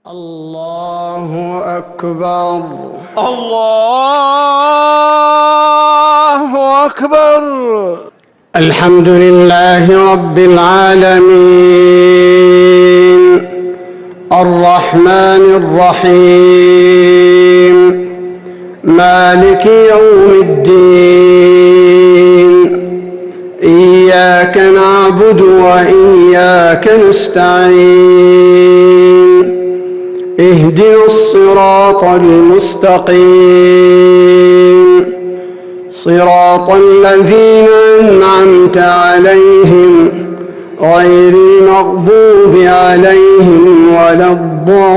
الله أكبر. الله أكبر. الحمد لله رب العالمين الرحمن الرحيم مالك يوم الدين إياك نعبد وإياك نستعين اهدنا الصراط المستقيم صراط الذين أنعمت عليهم غير المغضوب عليهم ولا الضالين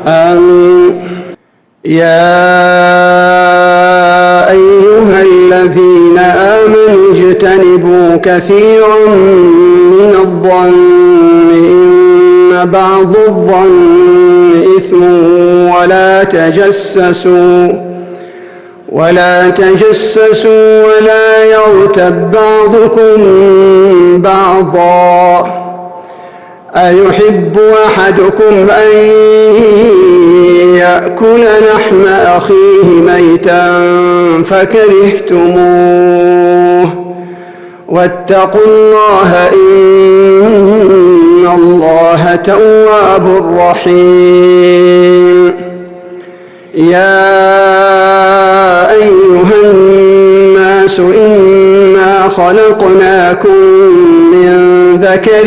آمين. يا أيها الذين آمنوا اجتنبوا كثيرا من الظن إن بعض الظن إثم ولا تجسسوا ولا يغتب بعضكم بعضا أيحب أحدكم أن يأكل لحم أخيه ميتا فكرهتموه واتقوا الله إن الله تواب رحيم. يا أيها الناس إنا خلقناكم من ذكر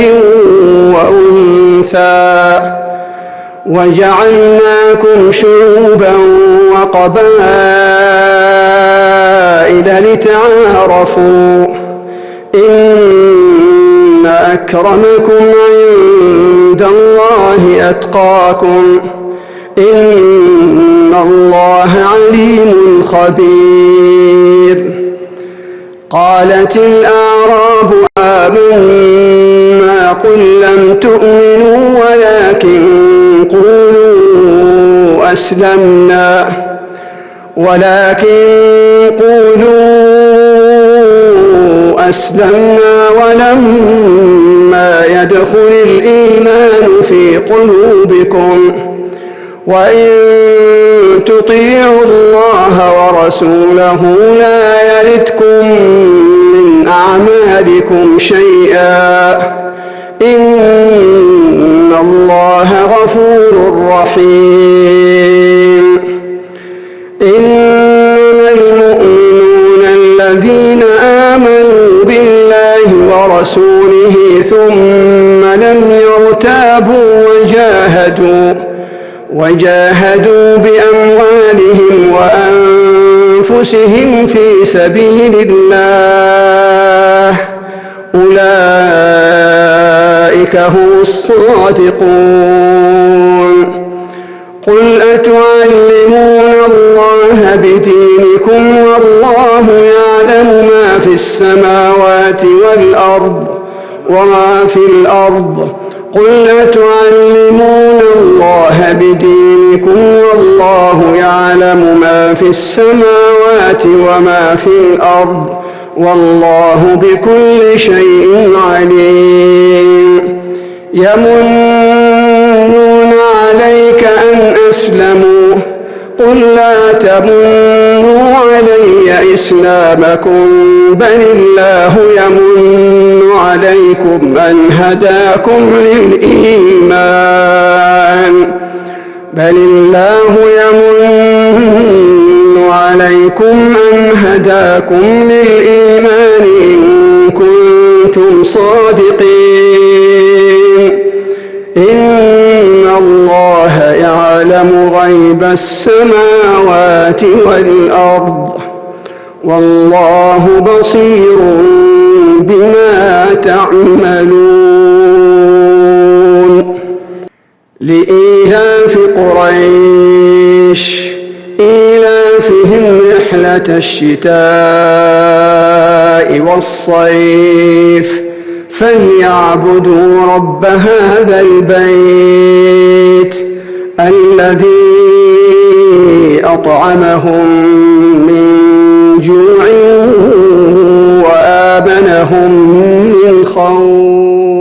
وأنثى وجعلناكم شعوبا وقبائل لتعارفوا إن أكرمكم عند الله أتقاكم إن الله عليم خبير. قالت الأعراب آمنا قل لم تؤمنوا ولكن قولوا أسلمنا ولما يدخل الإيمان في قلوبكم وإن تطيعوا الله ورسوله لا يلتكم من أعمالكم شيئا إن الله غفور رحيم. إنما المؤمنون الذين آمنوا بالله ورسوله ثم لم يرتابوا وجاهدوا بأموالهم وأنفسهم في سبيل الله أولئك هم الصادقون. قل أتعلمون الله بدينكم والله يعلم ما في السماوات وما في الأرض قل أتعلمون الله بدينكم والله يعلم ما في السماوات وما في الأرض والله بكل شيء عليم. يمنون عليك أن أسلموا قل لا تمنوا علي إسلامكم بل الله يمن عليكم أن هداكم للإيمان إن كنتم صادقين. إن الله يعلم غيب السماوات والأرض والله بصير بما تعملون. لإيلاف قريش إيلافهم رحلة الشتاء والصيف فليعبدوا رب هذا البيت الذي أطعمهم من جوع لهم من خوف